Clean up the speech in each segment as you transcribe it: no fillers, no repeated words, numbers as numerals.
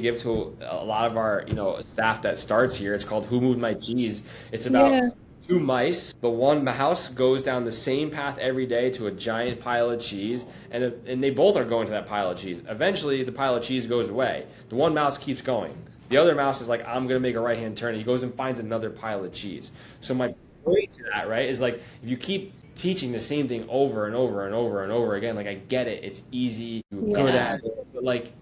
give to a lot of our staff that starts here. It's called Who Moved My Cheese. It's about Yeah. two mice, but one mouse goes down the same path every day to a giant pile of cheese, and they both are going to that pile of cheese. Eventually, the pile of cheese goes away. The one mouse keeps going. The other mouse is like, I'm gonna make a right hand turn. He goes and finds another pile of cheese. So my point to that, right, is like if you keep teaching the same thing over and over and over and over again, like I get it, it's easy, you're good Yeah. at it, but like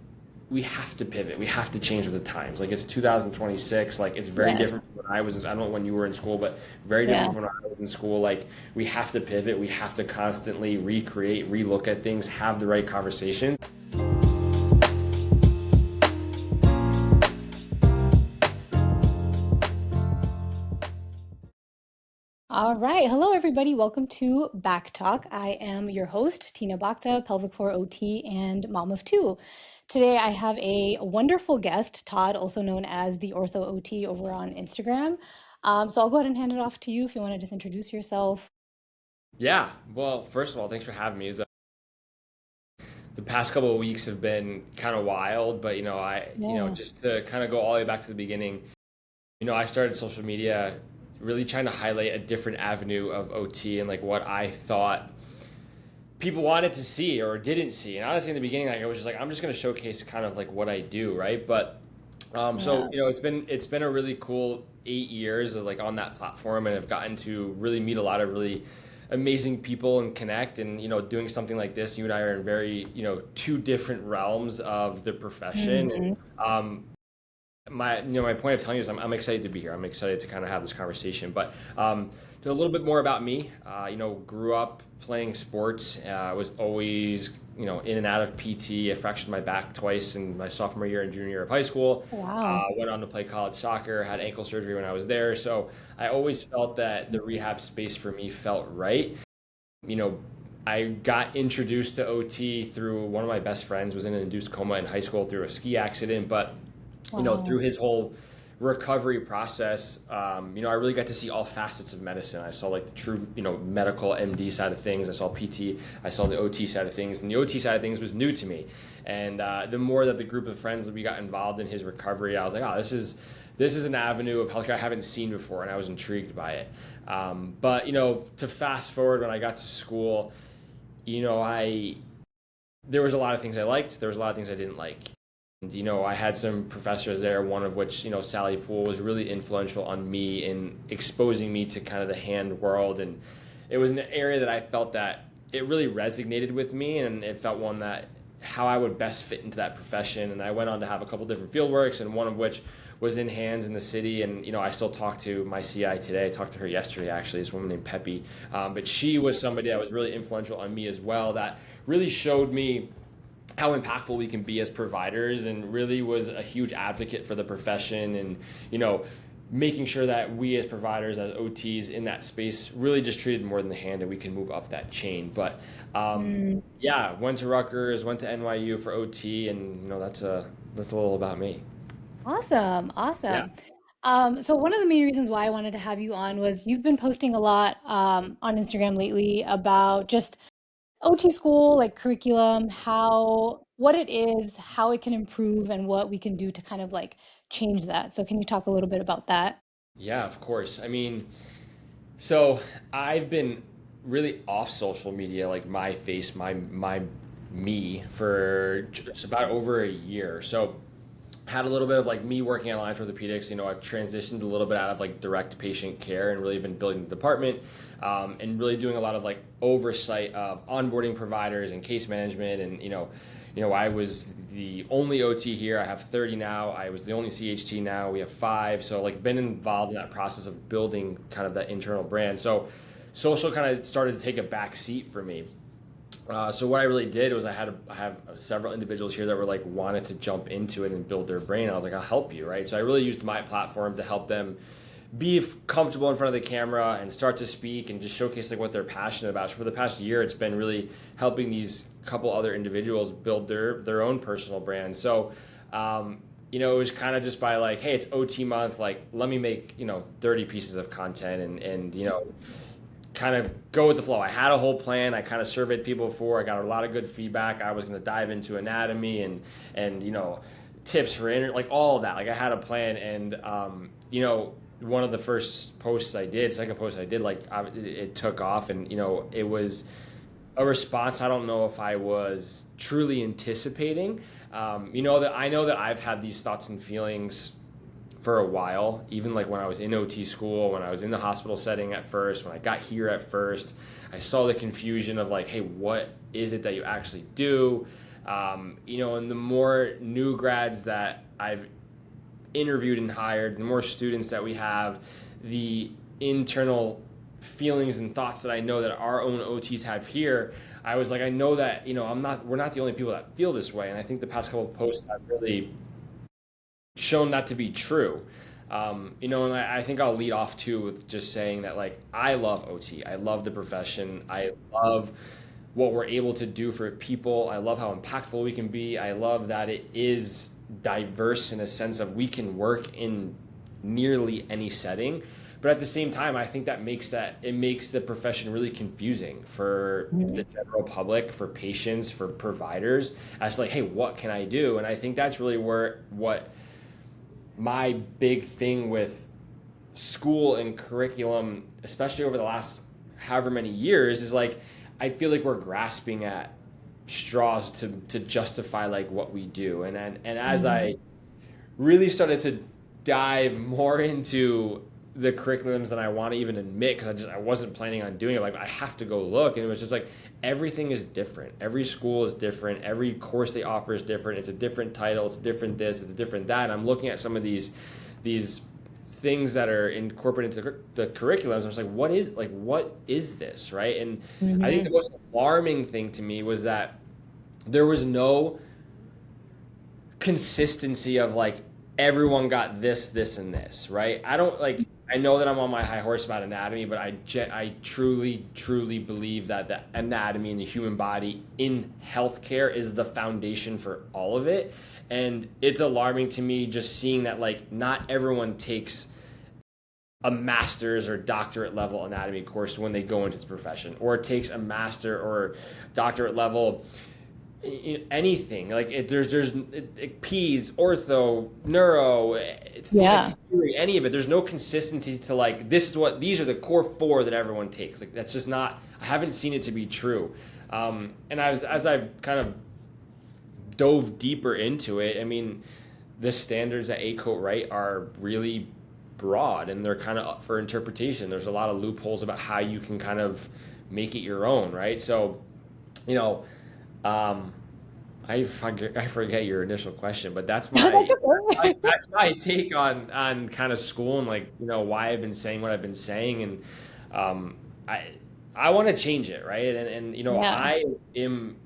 we have to pivot. We have to change with the times. Like it's 2026. Like it's very Yes. different from when I was. I don't know when you were in school, but very different Yeah. from when I was in school. Like we have to pivot. We have to constantly recreate, relook at things, have the right conversations. All right. Hello, everybody. Welcome to BhakTalk. I am your host, Tina Bhakta, pelvic floor OT and mom of two. Today, I have a wonderful guest, Todd, also known as the Ortho OT over on Instagram. So I'll go ahead and hand it off to you if you want to just introduce yourself. Yeah. Well, first of all, thanks for having me. The past couple of weeks have been kind of wild, but Yeah. just to kind of go all the way back to the beginning. I started social media really trying to highlight a different avenue of OT and like what I thought people wanted to see or didn't see. And honestly, in the beginning, like I was just like, I'm just going to showcase kind of like what I do, right? But Yeah. it's been a really cool 8 years of like on that platform, and I've gotten to really meet a lot of really amazing people and connect. And doing something like this, you and I are in very two different realms of the profession. And Hmm. my point of telling you is I'm excited to be here. I'm excited to kind of have this conversation. But to a little bit more about me, grew up playing sports. Was always in and out of PT. I fractured my back twice in my sophomore year and junior year of high school. Wow. Went on to play college soccer. Had ankle surgery when I was there. So I always felt that the rehab space for me felt right. You know. I got introduced to OT through one of my best friends was in an induced coma in high school through a ski accident, but through Wow. his whole recovery process, I really got to see all facets of medicine. I saw like the true, medical MD side of things. I saw PT. I saw the OT side of things, and the OT side of things was new to me. And the more that the group of friends that we got involved in his recovery, I was like, oh, this is an avenue of healthcare I haven't seen before, and I was intrigued by it. But to fast forward when I got to school, I there was a lot of things I liked. There was a lot of things I didn't like. And, I had some professors there, one of which, Sally Poole, was really influential on me in exposing me to kind of the hand world. And it was an area that I felt that it really resonated with me, and it felt one that how I would best fit into that profession. And I went on to have a couple different field works, and one of which was in hands in the city. And, I still talk to my CI today. I talked to her yesterday, actually, this woman named Peppy. But she was somebody that was really influential on me as well, that really showed me how impactful we can be as providers, and really was a huge advocate for the profession. And making sure that we as providers, as OTs in that space, really just treated more than the hand, and we can move up that chain. But Mm. yeah, went to Rutgers, went to NYU for OT, and that's a little about me. Awesome. Yeah. Awesome. So one of the main reasons why I wanted to have you on was you've been posting a lot on Instagram lately about just OT school, like curriculum, what it is, how it can improve, and what we can do to kind of like change that. So can you talk a little bit about that? Yeah, of course. I mean, so I've been really off social media, like my face, my me, for just about over a year. So had a little bit of like me working at Alliance Orthopedics. I've transitioned a little bit out of like direct patient care and really been building the department, and really doing a lot of like oversight of onboarding providers and case management. And I was the only OT here. I have 30 now. I was the only CHT now. We have five. So like been involved in that process of building kind of that internal brand. So social kind of started to take a back seat for me. So what I really did was I have several individuals here that were like wanted to jump into it and build their brain. I was like, I'll help you, right? So I really used my platform to help them be comfortable in front of the camera and start to speak and just showcase like what they're passionate about. So for the past year, it's been really helping these couple other individuals build their own personal brand. So it was kind of just by like, hey, it's OT month, like let me make 30 pieces of content, and kind of go with the flow. I had a whole plan. I kind of surveyed people before. I got a lot of good feedback. I was going to dive into anatomy and tips for like all of that. Like I had a plan, and one of the first posts I did, second post I did, it took off, and it was a response I don't know if I was truly anticipating. That I know that I've had these thoughts and feelings for a while, even like when I was in OT school, when I was in the hospital setting at first, when I got here at first, I saw the confusion of like, hey, what is it that you actually do? And the more new grads that I've interviewed and hired, the more students that we have, the internal feelings and thoughts that I know that our own OTs have here, I was like, I know that, we're not the only people that feel this way. And I think the past couple of posts have really shown that to be true. And I think I'll lead off too with just saying that like I love OT. I love the profession. I love what we're able to do for people. I love how impactful we can be. I love that it is diverse in a sense of we can work in nearly any setting. But at the same time, I think it makes the profession really confusing for the general public, for patients, for providers, as like, hey, what can I do? And I think that's really what my big thing with school and curriculum, especially over the last however many years, is like I feel like we're grasping at straws to justify like what we do. And as I really started to dive more into the curriculums than I want to even admit, because I wasn't planning on doing it. Like I have to go look, and it was just like everything is different. Every school is different. Every course they offer is different. It's a different title. It's a different this. It's a different that. And I'm looking at some of these things that are incorporated into the curriculums. I was like, what is this, right? And I think the most alarming thing to me was that there was no consistency of like everyone got this and this, right? I know that I'm on my high horse about anatomy, but I truly believe that the anatomy and the human body in healthcare is the foundation for all of it. And it's alarming to me just seeing that like not everyone takes a master's or doctorate level anatomy course when they go into this profession, or takes a master or doctorate level anything like there's peds, ortho, neuro, theory, any of it. There's no consistency to like these are the core four that everyone takes. Like that's just not. I haven't seen it to be true. And as I've kind of dove deeper into it, I mean, the standards at ACOT, right, are really broad and they're kind of up for interpretation. There's a lot of loopholes about how you can kind of make it your own, right? So, I forget your initial question, but that's that's my take on kind of school and like why I've been saying what I've been saying, and I want to change it, right? And I am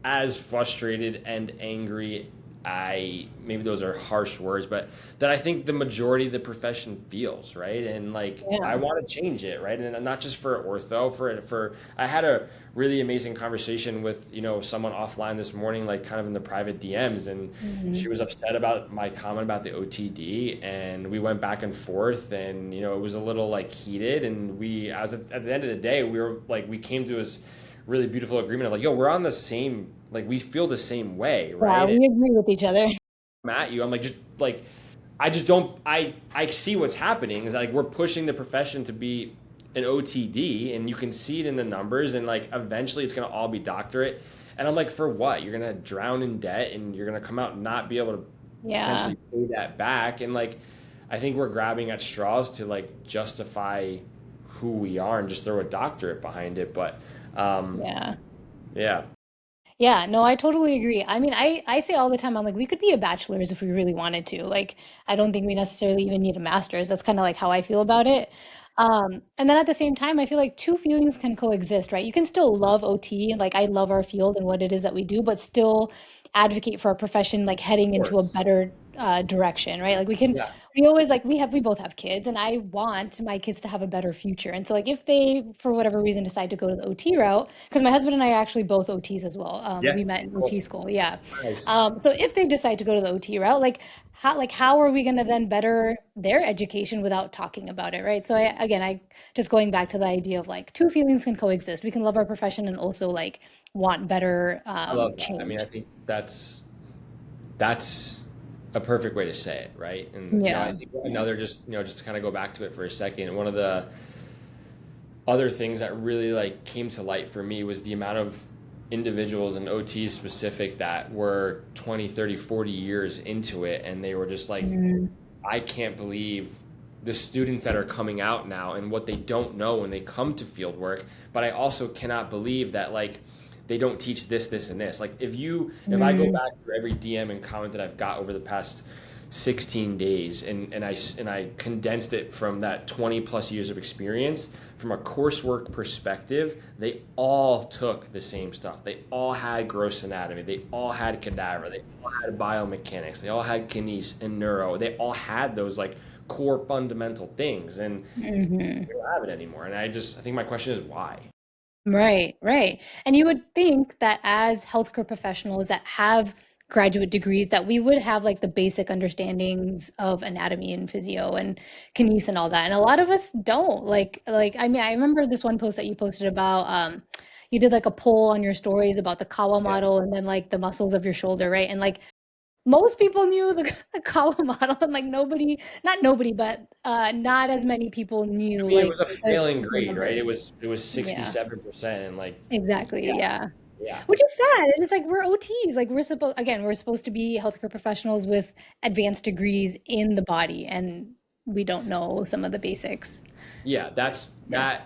as frustrated and angry. Maybe those are harsh words, but that I think the majority of the profession feels, right? And like I want to change it, right? And not just for ortho, for I had a really amazing conversation with someone offline this morning, like kind of in the private DMs, and she was upset about my comment about the OTD, and we went back and forth, and it was a little like heated, and at the end of the day, we came to this really beautiful agreement of like, yo, we're on the same, like we feel the same way, right? Yeah, we agree with each other. I'm at you. I'm like, just like, I just don't, I see what's happening is like, we're pushing the profession to be an OTD, and you can see it in the numbers, and like, eventually it's going to all be doctorate. And I'm like, for what? You're going to drown in debt, and you're going to come out and not be able to potentially pay that back. And like, I think we're grabbing at straws to like justify who we are and just throw a doctorate behind it. But Yeah. yeah. Yeah, no, I totally agree. I mean, I say all the time, I'm like, we could be a bachelor's if we really wanted to. Like, I don't think we necessarily even need a master's. That's kind of like how I feel about it. And then at the same time, I feel like two feelings can coexist, right? You can still love OT, and like I love our field and what it is that we do, but still advocate for our profession, like heading Of into a course. better direction, right? Like Yeah. we always like we both have kids, and I want my kids to have a better future. And so like if they for whatever reason decide to go to the OT route, because my husband and I are actually both OTs as well. Yeah. We met in OT Cool. school, yeah. Nice. So if they decide to go to the OT route, how are we going to then better their education without talking about it, right? So I just going back to the idea of like two feelings can coexist. We can love our profession and also like want better I love that. I mean, I change. think that's That's a perfect way to say it, right? And I Yeah. think Yeah. another just just to kind of go back to it for a second, one of the other things that really like came to light for me was the amount of individuals and OTs specific that were 20, 30, 40 years into it and they were just like, Mm, I can't believe the students that are coming out now and what they don't know when they come to field work, but I also cannot believe that like they don't teach this, this, and this. Like if I go mm, back through every DM and comment that I've got over the past 16 days and I condensed it from that 20 plus years of experience from a coursework perspective, they all took the same stuff. They all had gross anatomy, they all had cadaver, they all had biomechanics, they all had kines and neuro, they all had those like core fundamental things, and mhm. we don't have it anymore. And I think my question is why. Right, right. And you would think that as healthcare professionals that have graduate degrees, that we would have like the basic understandings of anatomy and physio and kines and all that. And a lot of us don't. Like I mean, I remember this one post that you posted about you did like a poll on your stories about the Kawa Yeah. model and then like the muscles of your shoulder, right? And like most people knew the, the Kawa model and like nobody, not nobody, but not as many people knew I mean, it like was a the failing full grade, right? numbers. It was Yeah. 67%, and like, Exactly, yeah, yeah. yeah. Which is sad. And it's like we're OTs. Like we're supposed to be healthcare professionals with advanced degrees in the body, and we don't know some of the basics. Yeah, Yeah.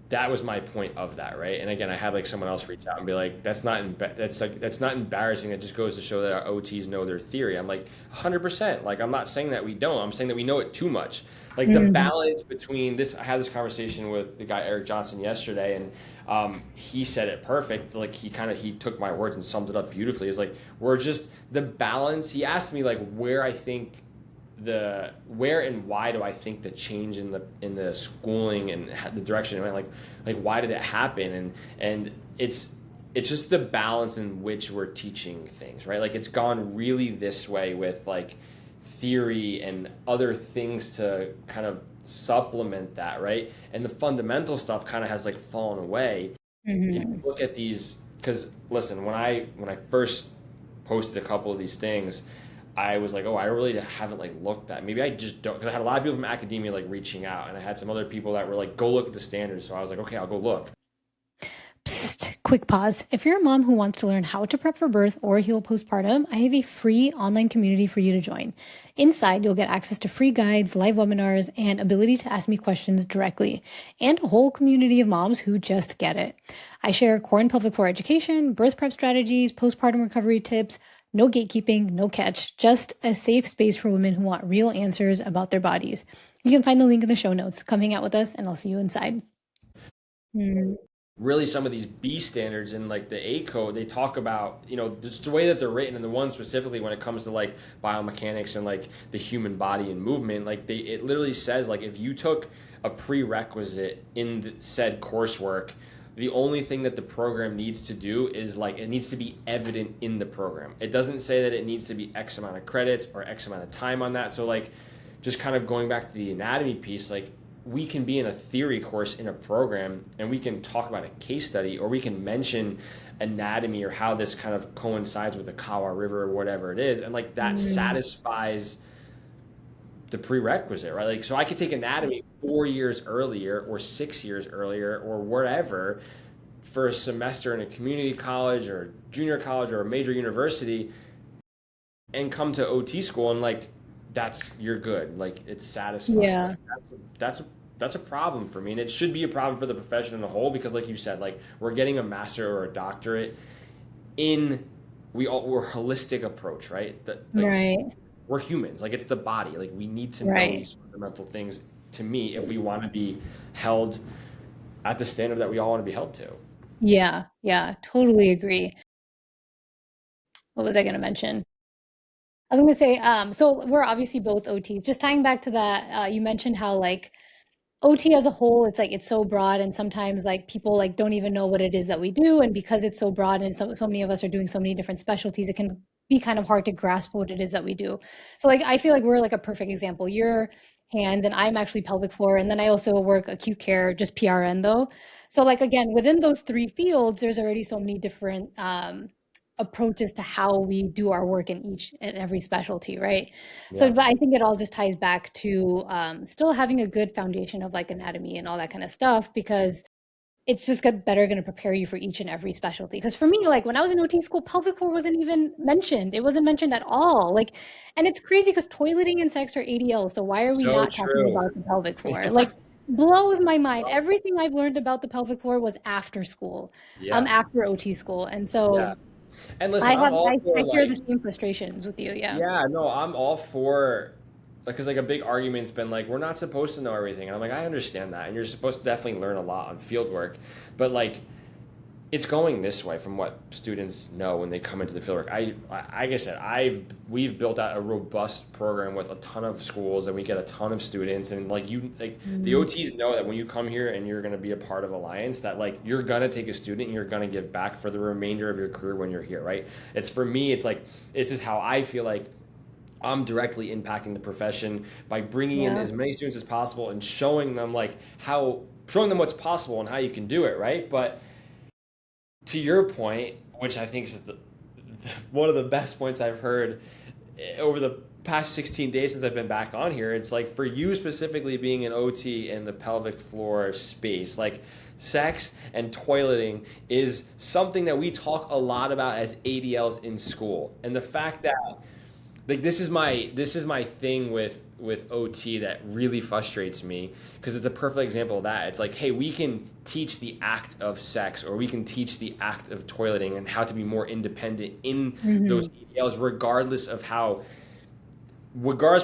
that was my point of that, right? And again, I had like someone else reach out and be like, that's not embarrassing. It just goes to show that our OTs know their theory. I'm like 100%. Like I'm not saying that we don't. I'm saying that we know it too much. Like the Mhm. balance between this. I had this conversation with the guy Eric Johnson yesterday, and he said it perfect. Like he took my words and summed it up beautifully. It's like we're just the balance. He asked me like where I think the where and why do I think the change in the schooling and the direction it went, like why did it happen, and it's just the balance in which we're teaching things, right? Like it's gone really this way with like theory and other things to kind of supplement that, right? And the fundamental stuff kind of has like fallen away. If you Mhm. look at these, because listen, when I first posted a couple of these things, I was like, oh, I really haven't like looked at. Maybe I just don't, because I had a lot of people from academia like reaching out, and I had some other people that were like, go look at the standards. So I was like, okay, I'll go look. Psst, quick pause. If you're a mom who wants to learn how to prep for birth or heal postpartum, I have a free online community for you to join. Inside, you'll get access to free guides, live webinars, and ability to ask me questions directly, and a whole community of moms who just get it. I share core and pelvic floor education, birth prep strategies, postpartum recovery tips, no gatekeeping, no catch, just a safe space for women who want real answers about their bodies. You can find the link in the show notes. Come hang out with us, and I'll see you inside. Mm, Really, some of these B standards in like the A code, they talk about, just the way that they're written, and the one specifically when it comes to like biomechanics and like the human body and movement, like it literally says like if you took a prerequisite in the said coursework, the only thing that the program needs to do is like it needs to be evident in the program. It doesn't say that it needs to be X amount of credits or X amount of time on that. So like just kind of going back to the anatomy piece, like we can be in a theory course in a program and we can talk about a case study, or we can mention anatomy or how this kind of coincides with the Kawa River or whatever it is, and like that mm, satisfies the prerequisite, right? Like so I could take anatomy 4 years earlier or 6 years earlier or whatever for a semester in a community college or junior college or a major university and come to OT school and like that's you're good. Like it's satisfying. Like yeah. that's a problem for me, and it should be a problem for the profession in a whole because, like you said, like we're getting a master or a doctorate in we're holistic approach, right? That like Right. we're humans. Like it's the body. Like we need to know Right. these fundamental things. To me, if we want to be held at the standard that we all want to be held to. Yeah. Yeah. Totally agree. What was I going to mention? I was going to say, so we're obviously both OTs. Just tying back to that, you mentioned how like OT as a whole, it's like it's so broad, and sometimes like people like don't even know what it is that we do, and because it's so broad and so many of us are doing so many different specialties, it can be kind of hard to grasp what it is that we do. So like I feel like we're like a perfect example. You're hands, and I'm actually pelvic floor, and then I also work acute care, just PRN though. So like again, within those three fields, there's already so many different approaches to how we do our work in each and every specialty, right? So, Yeah. but I think it all just ties back to still having a good foundation of like anatomy and all that kind of stuff, because it's just better going to prepare you for each and every specialty. Because for me, like when I was in OT school, pelvic floor wasn't even mentioned. It wasn't mentioned at all. Like, and it's crazy because toileting and sex are ADL. So why are we So not talking true. about the pelvic floor? Like, blows my mind. Everything I've learned about the pelvic floor was after school, Yeah. after OT school, and Yeah. so And listen, I'm all for I share the like, same frustrations with you. Yeah. yeah, no, I'm all for like, because like a big argument's been like, we're not supposed to know everything. And I'm like, I understand that. And you're supposed to definitely learn a lot on field work. But like, it's going this way from what students know when they come into the fieldwork. Like I said, we've built out a robust program with a ton of schools, and we get a ton of students. And like the Mm, OTs know that when you come here and you're going to be a part of Alliance, that like you're gonna take a student and you're gonna give back for the remainder of your career when you're here, right? It's for me, it's like this is how I feel like I'm directly impacting the profession by bringing in yeah. as many students as possible and showing them like how showing them what's possible and how you can do it, right? But to your point, which I think is one of the best points I've heard over the past 16 days since I've been back on here, it's like for you specifically being an OT in the pelvic floor space, like sex and toileting is something that we talk a lot about as ADLs in school. And the fact that like this is my thing with OT that really frustrates me because it's a perfect example of that. It's like, hey, we can teach the act of sex or we can teach the act of toileting and how to be more independent in those Hmm. ADLs, regardless of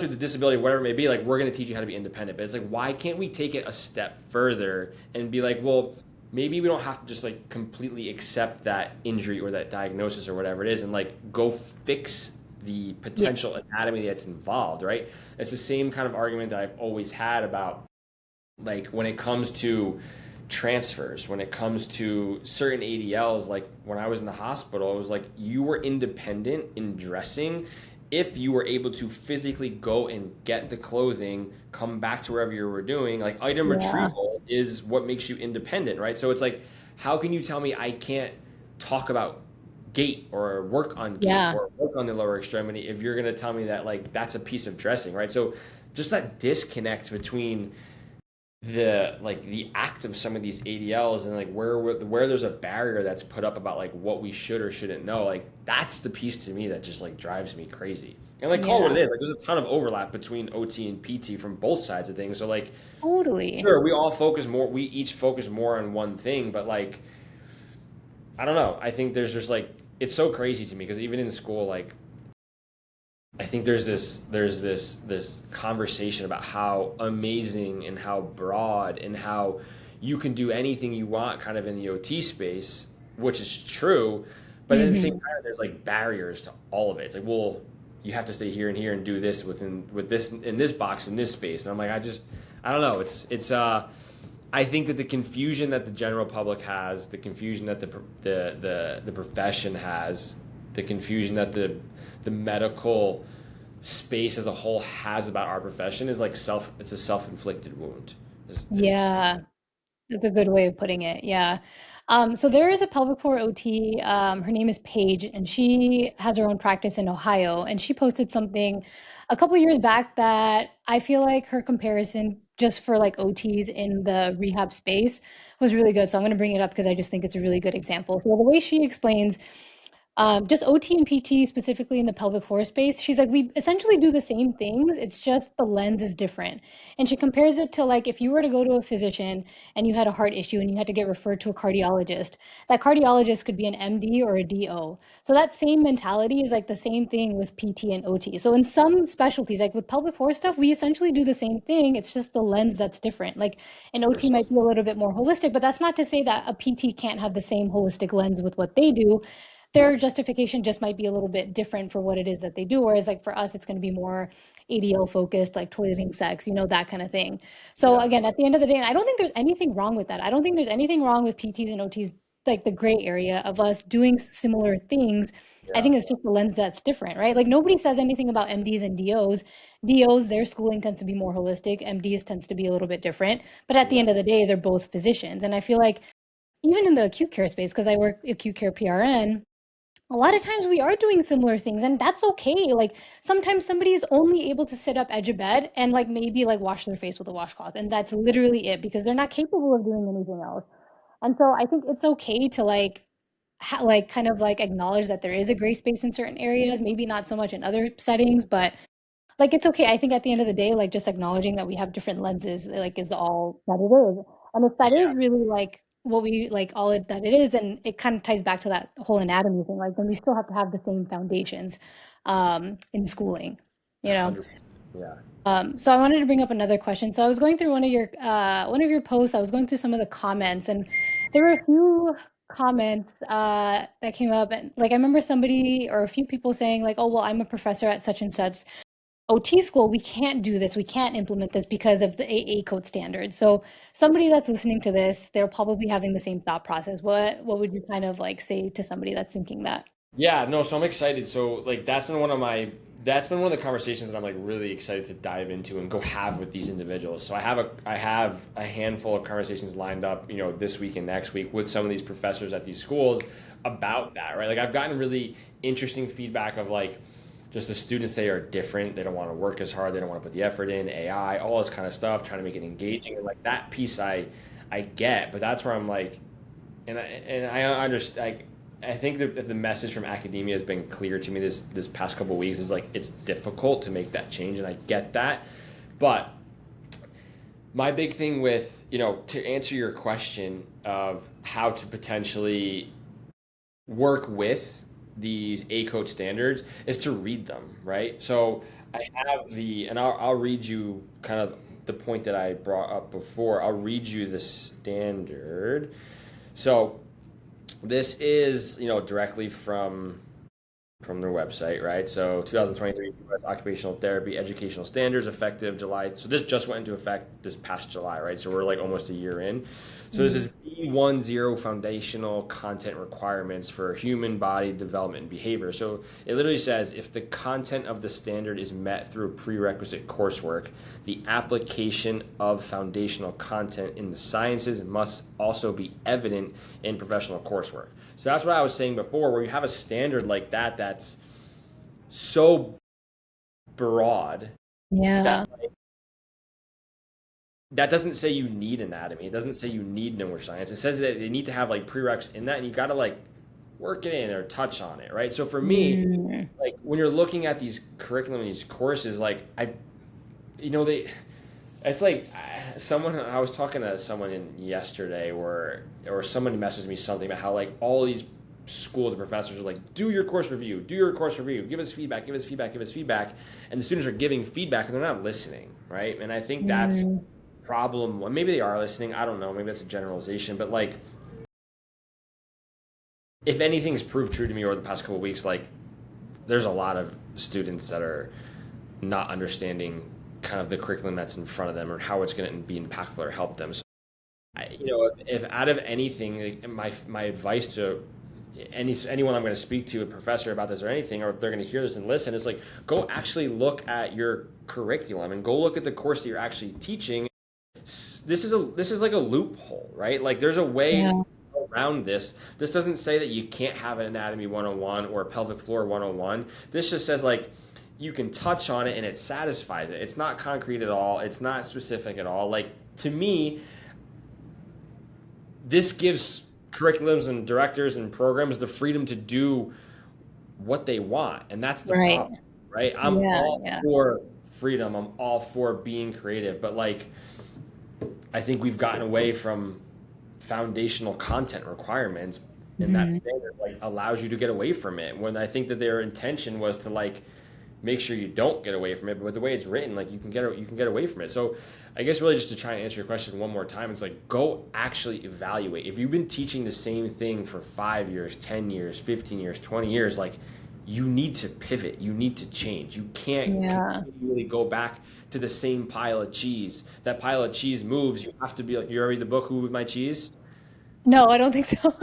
the disability, whatever it may be. Like we're going to teach you how to be independent, but it's like, why can't we take it a step further and be like, well, maybe we don't have to just like completely accept that injury or that diagnosis or whatever it is and like go fix the Yes. potential anatomy that's involved, right? It's the same kind of argument that I've always had about like when it comes to transfers, when it comes to certain ADLs, like when I was in the hospital, it was like you were independent in dressing if you were able to physically go and get the clothing, come back to wherever you were doing. Like item Yeah. retrieval is what makes you independent, right? So it's like, how can you tell me I can't talk about gait or work on gait Yeah. or work on the lower extremity if you're going to tell me that like that's a piece of dressing, right? So just that disconnect between the act of some of these ADLs and like where there's a barrier that's put up about like what we should or shouldn't know, like that's the piece to me that just like drives me crazy. And like call it Yeah. what it is, like there's a ton of overlap between OT and PT from both sides of things. So like Totally. sure, we each focus more on one thing, but like I don't know. I think there's just like it's so crazy to me because even in school, like I think there's this conversation about how amazing and how broad and how you can do anything you want kind of in the OT space, which is true, but at the same Hmm. time there's like barriers to all of it. It's like, well, you have to stay here and here and do this with this in this box in this space. And I'm like, I don't know. It's I think that the confusion that the general public has, the confusion that the profession has, the confusion that the medical space as a whole has about our profession is like it's a self-inflicted wound. Is Yeah. That's a good way of putting it. Yeah. So there is a pelvic floor OT. Her name is Paige, and she has her own practice in Ohio. And she posted something a couple years back that I feel like her comparison just for like OTs in the rehab space was really good. So I'm going to bring it up because I just think it's a really good example. So the way she explains just OT and PT specifically in the pelvic floor space, she's like, we essentially do the same things. It's just the lens is different. And she compares it to like if you were to go to a physician and you had a heart issue and you had to get referred to a cardiologist, that cardiologist could be an MD or a DO. So that same mentality is like the same thing with PT and OT. So in some specialties, like with pelvic floor stuff, we essentially do the same thing. It's just the lens that's different. Like an OT might be a little bit more holistic, but that's not to say that a PT can't have the same holistic lens with what they do. Their justification just might be a little bit different for what it is that they do. Whereas like for us, it's going to be more ADL focused, like toileting sex, that kind of thing. So yeah, again, at the end of the day, and I don't think there's anything wrong with that. I don't think there's anything wrong with PTs and OTs, like the gray area of us doing similar things. I yeah, think it's just the lens that's different, right? Like nobody says anything about MDs and DOs. DOs, their schooling tends to be more holistic. MDs tends to be a little bit different. But at the yeah, end of the day, they're both physicians. And I feel like even in the acute care space, because I work acute care PRN, a lot of times we are doing similar things, and that's okay. Like sometimes somebody is only able to sit up edge of bed and like maybe like wash their face with a washcloth, and that's literally it because they're not capable of doing anything else. And so I think it's okay to like like kind of like acknowledge that there is a gray space in certain areas, maybe not so much in other settings, but like it's okay. I think at the end of the day, like just acknowledging that we have different lenses, like is all that it is. And if that is Yeah, really like what we like all it that it is, then it kind of ties back to that whole anatomy thing. Like then we still have to have the same foundations in schooling, you know. 100%. Yeah. So I wanted to bring up another question. So I was going through one of your posts. I was going through some of the comments, and there were a few comments that came up, and like I remember somebody or a few people saying like, "Oh, well, I'm a professor at such and such OT school. We can't do this. We can't implement this because of the AA code standard." So somebody that's listening to this, they're probably having the same thought process. What would you kind of like say to somebody that's thinking that? Yeah, no, so I'm excited. So like that's been one of the conversations that I'm like really excited to dive into and go have with these individuals. So I have a handful of conversations lined up, this week and next week with some of these professors at these schools about that, right? Like I've gotten really interesting feedback of like just the students, they are different. They don't want to work as hard. They don't want to put the effort in, AI, all this kind of stuff, trying to make it engaging. And like that piece I get, but that's where I'm like, and I understand. I think that the message from academia has been clear to me this past couple of weeks is like it's difficult to make that change, and I get that. But my big thing with to answer your question of how to potentially work with these A code standards is to read them, right? So I have and I'll read you kind of the point that I brought up before. I'll read you the standard. So this is, directly from their website, right? So 2023 US Occupational Therapy Educational Standards effective July. So this just went into effect this past July, right? So we're like almost a year in. So this is Mm. B10 foundational content requirements for human body development and behavior. So it literally says if the content of the standard is met through prerequisite coursework, the application of foundational content in the sciences must also be evident in professional coursework. So that's what I was saying before, where you have a standard like that that's so broad that Yeah. that doesn't say you need anatomy. It doesn't say you need neuroscience. It says that they need to have like prereqs in that, and you got to like work it in or touch on it, right? So for me, Mm. like when you're looking at these curriculum and these courses, like they it's like someone I was talking to someone yesterday or someone messaged me something about how like all these schools and professors are like do your course review, give us feedback, give us feedback, give us feedback, and the students are giving feedback and they're not listening, right? And I think that's Mm. problem. Well, maybe they are listening. I don't know. Maybe that's a generalization, but like if anything's proved true to me over the past couple of weeks, like there's a lot of students that are not understanding kind of the curriculum that's in front of them or how it's going to be impactful or help them. So, if out of anything, like, my advice to anyone I'm going to speak to, a professor about this or anything, or if they're going to hear this and listen, is like go actually look at your curriculum and go look at the course that you're actually teaching. This is like a loophole, right? Like there's a way Yeah. around this. This doesn't say that you can't have an anatomy 101 or a pelvic floor 101. This just says like you can touch on it and it satisfies it. It's not concrete at all. It's not specific at all. Like to me, this gives curriculums and directors and programs the freedom to do what they want, and that's the Right. problem, right? I'm Yeah. all Yeah. for freedom. I'm all for being creative, but like I think we've gotten away from foundational content requirements, and that Mhm. standard like allows you to get away from it. When I think that their intention was to like make sure you don't get away from it, but with the way it's written, like you can get away from it. So I guess really just to try and answer your question one more time, it's like go actually evaluate. If you've been teaching the same thing for 5 years, 10 years, 15 years, 20 years, like you need to pivot, you need to change. You can't Yeah. continually go back to the same pile of cheese. That pile of cheese moves. You have to be like, you ever read the book Who Moved My Cheese? No, I don't think so.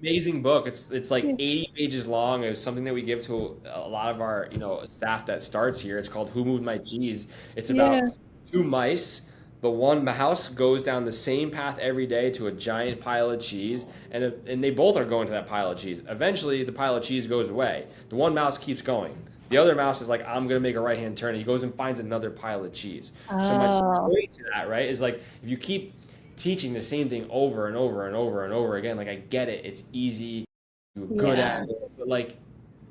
Amazing book. It's like 80 pages long. It was something that we give to a lot of our staff that starts here. It's called Who Moved My Cheese. It's Yeah. about two mice. The one mouse goes down the same path every day to a giant pile of cheese, and they both are going to that pile of cheese. Eventually, the pile of cheese goes away. The one mouse keeps going. The other mouse is like, I'm gonna make a right hand turn. And he goes and finds another pile of cheese. So my Oh, point to that, right, is like if you keep teaching the same thing over and over and over and over again, like I get it, it's easy, you're good yeah, at it, but like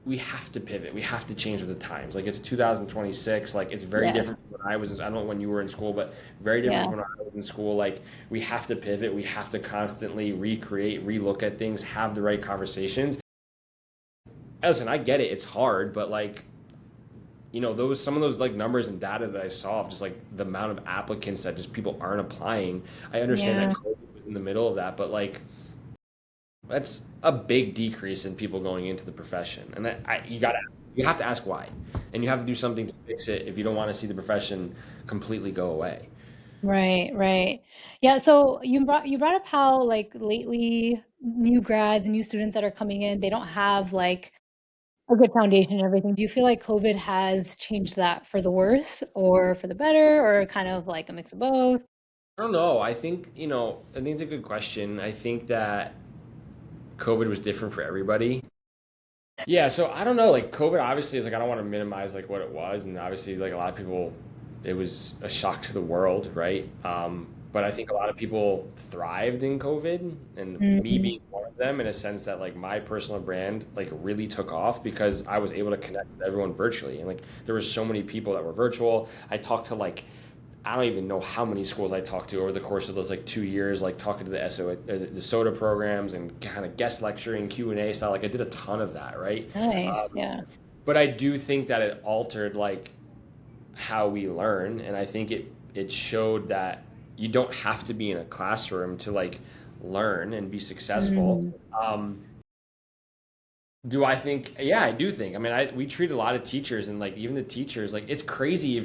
we have to pivot. We have to change with the times. Like it's 2026. Like it's very yes, different from when I was. I don't know when you were in school, but very different yeah, from when I was in school. Like we have to pivot. We have to constantly recreate, relook at things, have the right conversations. Listen, I get it. It's hard, but like those some of those like numbers and data that I saw of just like the amount of applicants that just people aren't applying. I understand that yeah, COVID was in the middle of that, but like that's a big decrease in people going into the profession, and you have to ask why, and you have to do something to fix it if you don't want to see the profession completely go away. right, right. Yeah, so you brought up how like lately new grads, new students that are coming in, they don't have like a good foundation and everything. Do you feel like COVID has changed that for the worse or for the better or kind of like a mix of both? I don't know. I think it's a good question. I think that COVID was different for everybody. Yeah, so I don't know. Like COVID, obviously, is like I don't want to minimize like what it was, and obviously, like a lot of people, it was a shock to the world, right? But I think a lot of people thrived in COVID, and me Mm, being one of them, in a sense that like my personal brand like really took off because I was able to connect with everyone virtually, and like there were so many people that were virtual. I talked to like I don't even know how many schools I talked to over the course of those like 2 years, like talking to the SOTA programs and kind of guest lecturing Q&A style. Like I did a ton of that, right? nice. Um, Yeah. but I do think that it altered like how we learn, and I think it showed that you don't have to be in a classroom to like learn and be successful. Mm, Um, do I think? Yeah, I do think. I mean, we treat a lot of teachers, and like even the teachers, like it's crazy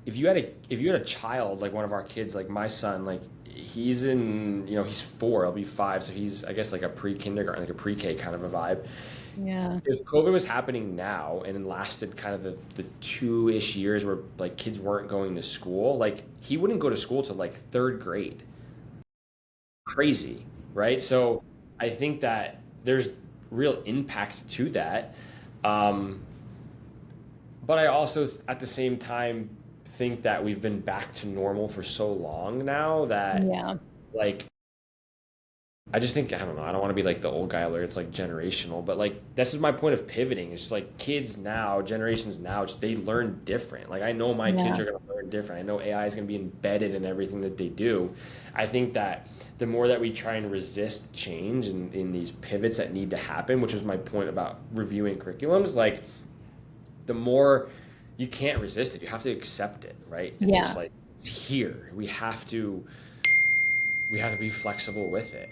if you had a child like one of our kids, like my son, like he's in he's 4, I'll be 5, so he's I guess like a pre-kindergarten, like a pre-K kind of a vibe. yeah. If COVID was happening now and it lasted kind of the 2-ish years where like kids weren't going to school, like he wouldn't go to school till like third grade. Crazy, right? So I think that there's real impact to that. Um, but I also, at the same time, think that we've been back to normal for so long now that, Yeah. like, I just think, I don't know, I don't want to be like the old guy where it's like generational, but like, this is my point of pivoting. It's just like kids now, generations now, they learn different. Like, I know my kids Yeah. are going to learn different. I know AI is going to be embedded in everything that they do. I think that the more that we try and resist change in these pivots that need to happen, which was my point about reviewing curriculums, like, the more you can't resist it. You have to accept it, right? It's just Yeah. like it's here. We have to be flexible with it.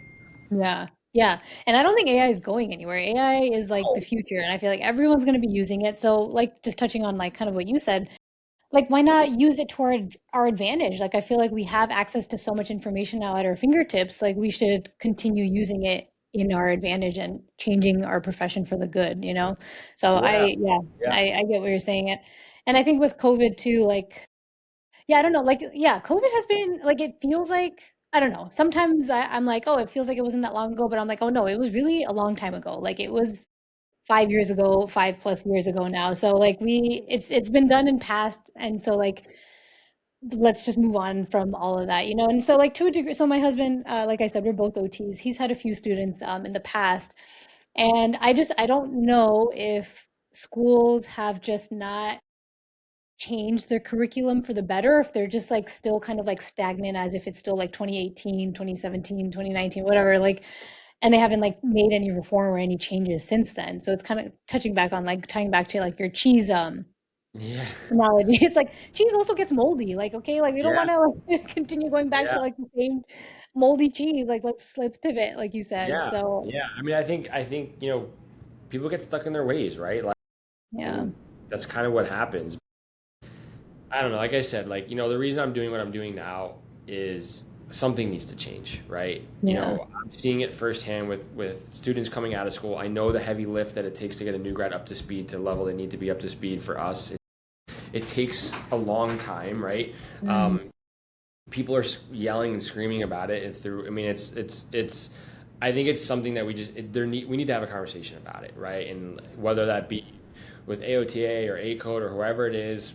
Yeah. Yeah. And I don't think AI is going anywhere. AI is like the Oh, future, and I feel like everyone's going to be using it. So, like, just touching on like kind of what you said, like, why not use it toward our advantage? Like, I feel like we have access to so much information now at our fingertips. Like, we should continue using it in our advantage and changing our profession for the good, you know? So yeah, yeah, yeah, I get what you're saying. It, and I think with COVID too, like, yeah, I don't know. Like, yeah, COVID has been like, it feels like, I don't know. Sometimes I'm like, oh, it feels like it wasn't that long ago, but I'm like, oh no, it was really a long time ago. Like it was 5 years ago, 5+ years ago now. So like it's been done in past, and so like let's just move on from all of that, you know? And so like to a degree, so my husband, like I said, we're both OTs. He's had a few students in the past, and I don't know if schools have just not change their curriculum for the better, if they're just like still kind of like stagnant as if it's still like 2018, 2017, 2019, whatever, like, and they haven't like made any reform or any changes since then. So it's kind of touching back on like tying back to like your cheese yeah, analogy. It's like cheese also gets moldy. Like, okay, like we don't yeah, want to like continue going back to yeah, like the same moldy cheese. Like let's pivot, like you said. yeah, So yeah. I mean, I think people get stuck in their ways, right? Like, yeah. and that's kind of what happens. I don't know. Like I said, like the reason I'm doing what I'm doing now is something needs to change, right? Yeah. I'm seeing it firsthand with students coming out of school. I know the heavy lift that it takes to get a new grad up to speed to the level they need to be up to speed for us. It takes a long time, right? Mm, people are yelling and screaming about it and through. I mean, it's. I think it's something that we need to have a conversation about it, right? And whether that be with AOTA or A code or whoever it is,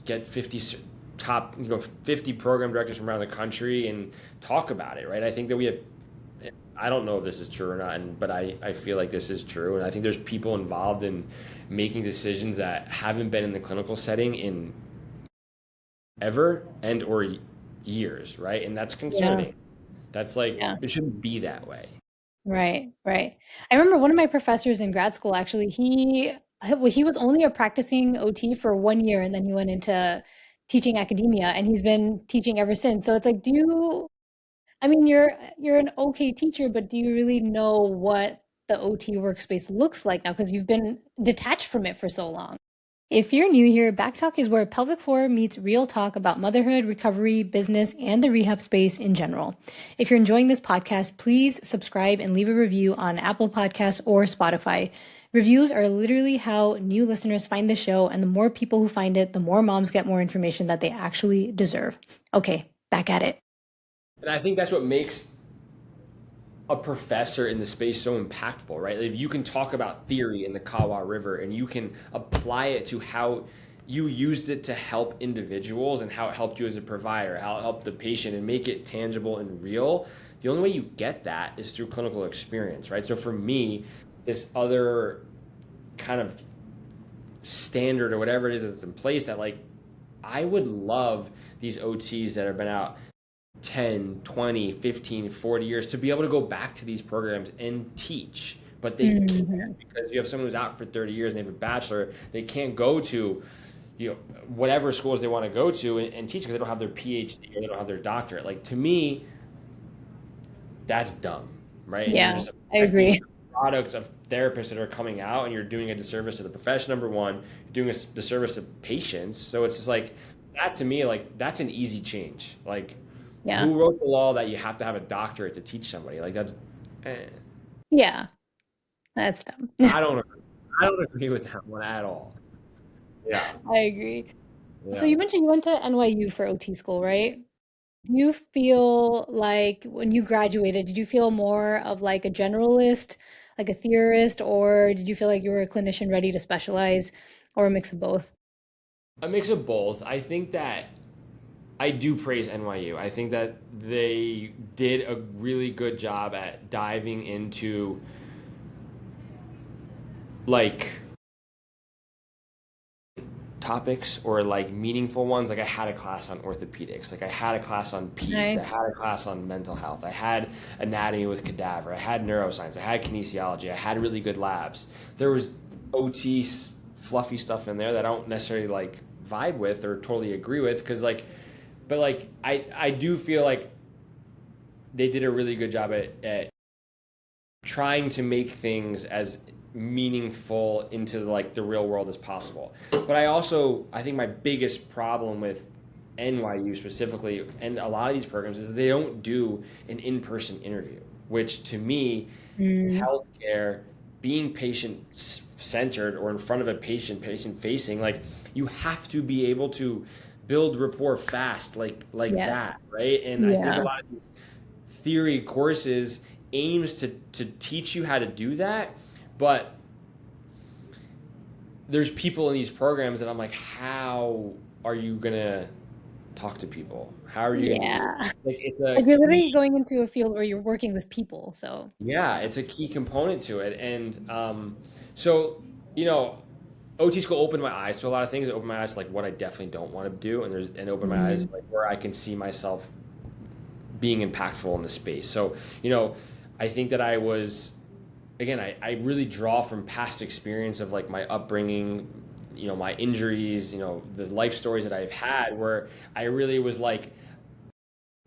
get 50 top, 50 program directors from around the country and talk about it, right? I think that we have. I don't know if this is true or not, but I feel like this is true, and I think there's people involved in making decisions that haven't been in the clinical setting in ever and or years, right? And that's Yeah. concerning. That's like Yeah. it shouldn't be that way. Right, right. I remember one of my professors in grad school, actually, he was only a practicing OT for 1 year, and then he went into teaching academia, and he's been teaching ever since. So it's like, I mean, you're an okay teacher, but do you really know what the OT workspace looks like now? Because you've been detached from it for so long. If you're new here, BhakTalk is where pelvic floor meets real talk about motherhood, recovery, business, and the rehab space in general. If you're enjoying this podcast, please subscribe and leave a review on Apple Podcasts or Spotify. Reviews are literally how new listeners find the show, and the more people who find it, the more moms get more information that they actually deserve. Okay, back at it. And I think that's what makes a professor in the space so impactful, right? If you can talk about theory in the Kawa River and you can apply it to how you used it to help individuals and how it helped you as a provider, how it helped the patient and make it tangible and real, the only way you get that is through clinical experience, right? So for me, this other kind of standard or whatever it is that's in place that like I would love these OTs that have been out 10, 20, 15, 40 years to be able to go back to these programs and teach. But they Mhm. can't because you have someone who's out for 30 years and they have a bachelor. They can't go to whatever schools they want to go to and teach because they don't have their PhD or they don't have their doctorate. Like to me, that's dumb, right? And you're Yeah, just I affecting agree. the products of therapists that are coming out, and you're doing a disservice to the profession. Number one, you're doing a disservice to patients. So it's just like that to me, like that's an easy change. Like, Yeah. who wrote the law that you have to have a doctorate to teach somebody? Like that's, Yeah, that's dumb. I don't, I don't agree with that one at all. Yeah, I agree. So yeah. you mentioned you went to NYU for OT school, right? Do you feel like when you graduated, did you feel more of like a generalist, like a theorist, or did you feel like you were a clinician ready to specialize, or a mix of both? A mix of both. I think that I do praise NYU. I think that they did a really good job at diving into like topics or like meaningful ones. Like I had a class on orthopedics, like I had a class on peds, I Nice. had a class on mental health, I had anatomy with cadaver, I had neuroscience, I had kinesiology, I had really good labs. There was OT fluffy stuff in there that I don't necessarily like vibe with or totally agree with because like but like I do feel like they did a really good job at trying to make things as meaningful into like the real world as possible. But I think my biggest problem with NYU specifically and a lot of these programs is they don't do an in-person interview, which to me, Mm, healthcare being patient centered or in front of a patient facing, like you have to be able to build rapport fast like yes. that, right? And I think a Yeah. lot of these theory courses aims to teach you how to do that, but there's people in these programs that I'm like, how are you gonna talk to people? How are you gonna do it? Yeah. Like it's a Like you're literally key, going into a field where you're working with people, so yeah, yeah. it's a key component to it. And so you know, OT school opened my eyes to a lot of things. It opened my eyes to like what I definitely don't want to do, and opened my eyes Mm, to, like where I can see myself being impactful in the space. So you know, I think that I was again, I really draw from past experience of like my upbringing, my injuries, the life stories that I've had where I really was like,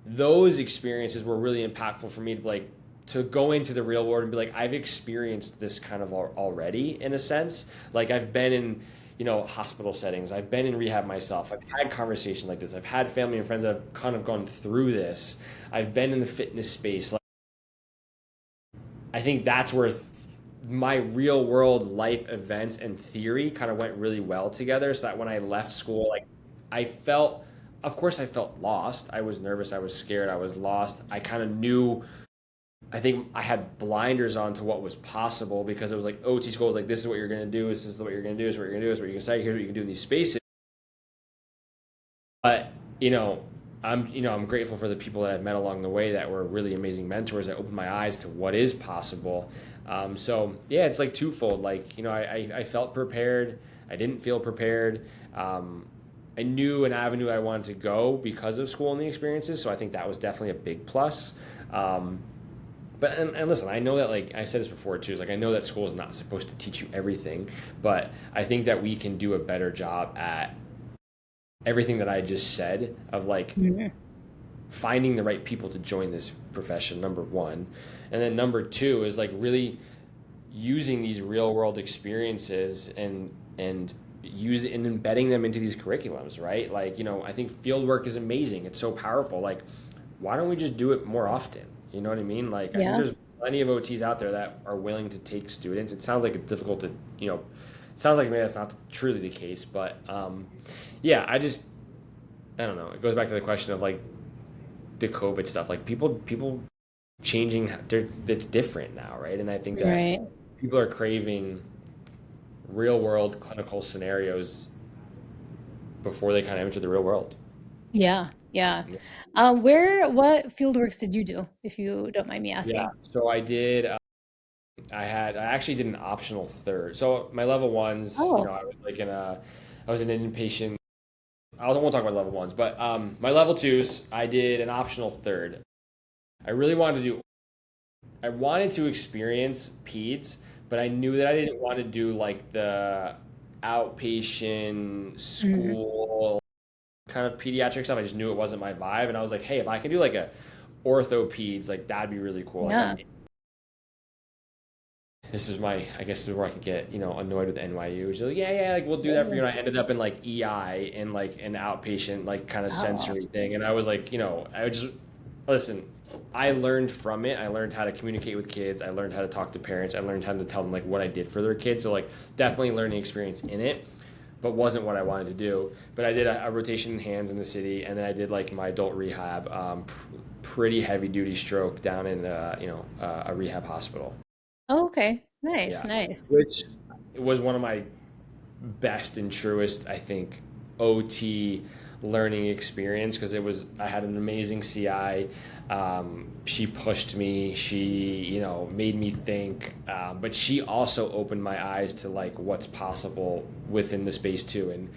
those experiences were really impactful for me to like, to go into the real world and be like, I've experienced this kind of already in a sense. Like I've been in, hospital settings. I've been in rehab myself. I've had conversations like this. I've had family and friends that have kind of gone through this. I've been in the fitness space. I think that's where my real world life events and theory kind of went really well together. So that when I left school, like I felt of course I felt lost. I was nervous, I was scared, I was lost. I kind of knew, I think I had blinders on to what was possible because it was like OT school was like, this is what you're going to do, this is what you're going to do, this is what you're going to do, this is what you can say, here's what you can do in these spaces. But, you know, I'm grateful for the people that I've met along the way that were really amazing mentors that opened my eyes to what is possible. So yeah, it's like twofold. Like, I felt prepared. I didn't feel prepared. I knew an avenue I wanted to go because of school and the experiences. So I think that was definitely a big plus. Um, and listen, I know that, like I said this before too, is like I know that school is not supposed to teach you everything, but I think that we can do a better job at everything that I just said of like Mhm. finding the right people to join this profession, number one. And then number two is like really using these real world experiences and use and embedding them into these curriculums, right? Like, I think field work is amazing. It's so powerful. Like, why don't we just do it more often? You know what I mean? Like, I think Yeah. there's plenty of OTs out there that are willing to take students. It sounds like it's difficult to, it sounds like maybe that's not truly the case, but yeah, I don't know. It goes back to the question of like the COVID stuff. Like people changing, it's different now, right? And I think that Right. people are craving real world clinical scenarios before they kind of enter the real world. Yeah. Yeah. What fieldworks did you do, if you don't mind me Yeah. asking? So I did. I actually did an optional third. So my level ones, Oh, I was an inpatient. I won't talk about level ones, but my level twos, I did an optional third. I really wanted to do. I wanted to experience peds, but I knew that I didn't want to do like the outpatient mhm. school kind of pediatric stuff. I just knew it wasn't my vibe, and I was like, hey, if I could do like a ortho peds, like that'd be really cool. Like Yeah. this is my, I guess this is where I could get annoyed with NYU. It's like, yeah, yeah, like we'll do that for you. And I ended up in like EI and like an outpatient like kind of Oh, sensory thing, and I was like, I would just listen. I learned from it. I learned how to communicate with kids. I learned how to talk to parents. I learned how to tell them like what I did for their kids. So like definitely learning experience in it, but wasn't what I wanted to do. But I did a rotation in hands in the city, and then I did like my adult rehab, pretty heavy duty stroke down in a rehab hospital. oh, okay. Nice, Yeah, nice. which was one of my best and truest, I think, OT learning experience because I had an amazing CI. She pushed me. She, made me think. But she also opened my eyes to like what's possible within the space too. And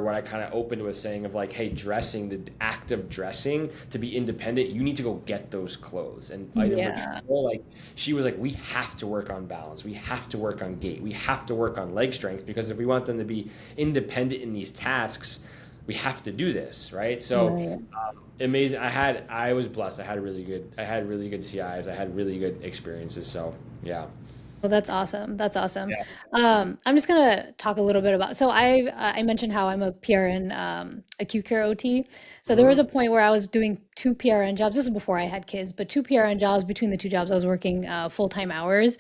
what I kind of opened with saying of like, hey, dressing, the act of dressing to be independent, you need to go get those clothes and item Yeah. retrieval. Like she was like, we have to work on balance. We have to work on gait. We have to work on leg strength because if we want them to be independent in these tasks, we have to do this, right? So Right. amazing. I was blessed. I had really good CIs. I had really good experiences. So yeah. Well, that's awesome. That's awesome. Yeah. I'm just gonna talk a little bit about. So I mentioned how I'm a PRN acute care OT. So there was Hmm. a point where I was doing two PRN jobs. This was before I had kids, but two PRN jobs. Between the two jobs, I was working full-time hours.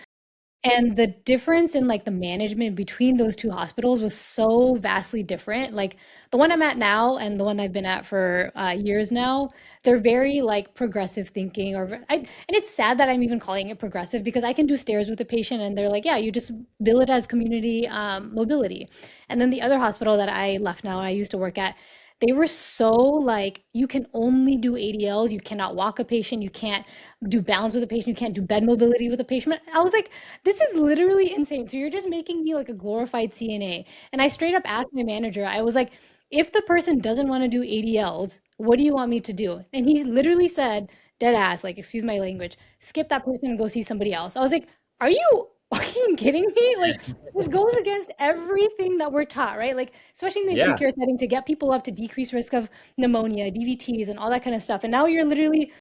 And the difference in like the management between those two hospitals was so vastly different. Like the one I'm at now and the one I've been at for years now, they're very like progressive thinking. And it's sad that I'm even calling it progressive because I can do stairs with a patient and they're like, yeah, you just bill it as community mobility. And then the other hospital that I left now and I used to work at, they were so like, you can only do ADLs. You cannot walk a patient. You can't do balance with a patient. You can't do bed mobility with a patient. I was like, this is literally insane. So you're just making me like a glorified CNA. And I straight up asked my manager, I was like, if the person doesn't want to do ADLs, what do you want me to do? And he literally said, dead ass, like, excuse my language, skip that person and go see somebody else. I was like, are you fucking kidding me? Like, this goes against everything that we're taught, right? Like, especially in the acute Yeah. care setting to get people up to decrease risk of pneumonia, DVTs, and all that kind of stuff. And now you're literally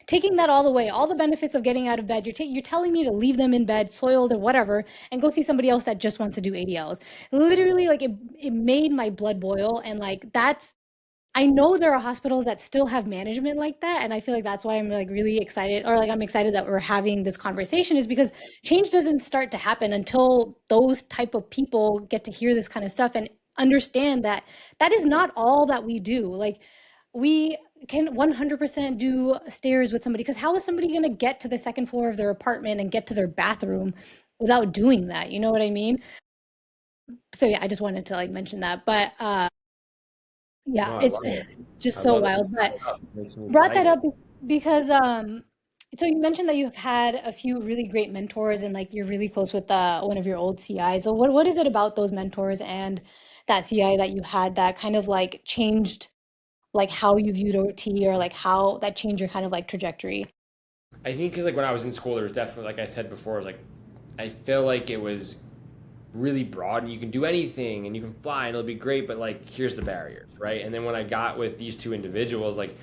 taking that all away, all the benefits of getting out of bed. You're telling me to leave them in bed, soiled or whatever, and go see somebody else that just wants to do ADLs. Literally, like it made my blood boil. And like that's, I know there are hospitals that still have management like that, and I feel like that's why I'm like really excited, or like I'm excited that we're having this conversation, is because change doesn't start to happen until those type of people get to hear this kind of stuff. And understand that that is not all that we do. Like we can 100% do stairs with somebody, because how is somebody going to get to the second floor of their apartment and get to their bathroom without doing that? You know what I mean? So yeah, I just wanted to like mention that. But No, yeah, I it's love it. just I so love that you wild. brought But it up. It makes me brought that excited. up because so you mentioned that you've had a few really great mentors and like you're really close with one of your old CIs. So what is it about those mentors and that CI that you had that kind of like changed like how you viewed OT, or like how that changed your kind of like trajectory? I think because like when I was in school, there was definitely, like I said before, it was like I feel like it was really broad and you can do anything and you can fly and it'll be great, but like here's the barriers, right? And then when I got with these two individuals, like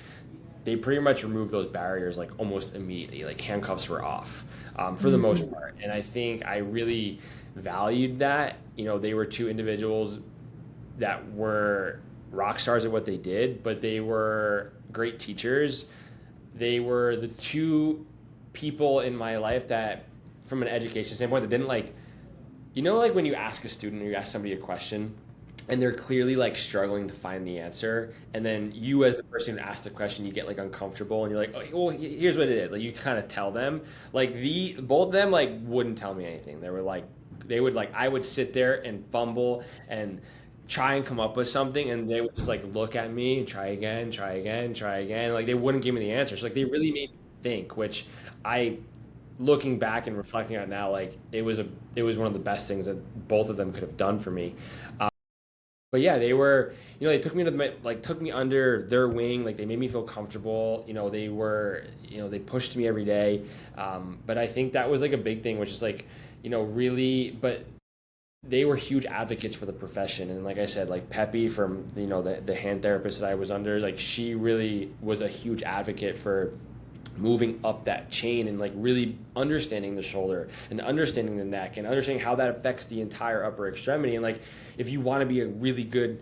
they pretty much removed those barriers like almost immediately. Like handcuffs were off, for the most Mm, part, and I think I really valued that. You know, they were two individuals that were rock stars at what they did, but they were great teachers. They were the two people in my life that, from an education standpoint, that didn't like, you know, like when you ask a student or you ask somebody a question and they're clearly like struggling to find the answer, and then you as the person who asked the question, you get like uncomfortable and you're like, oh, well, here's what it is. Like you kind of tell them, like the both of them like wouldn't tell me anything. They were like, they would like, I would sit there and fumble and try and come up with something, and they would just like look at me and try again, try again, try again. Like they wouldn't give me the answers. Like they really made me think, which I, looking back and reflecting on it now, like it was one of the best things that both of them could have done for me. But yeah, they were, you know, they took me to like took me under their wing. Like they made me feel comfortable. You know, they were, you know, they pushed me every day. But I think that was like a big thing, which is like, you know, really, but they were huge advocates for the profession. And like I said, like Peppy from, you know, the hand therapist that I was under, like she really was a huge advocate for moving up that chain and like really understanding the shoulder and understanding the neck and understanding how that affects the entire upper extremity. And like if you want to be a really good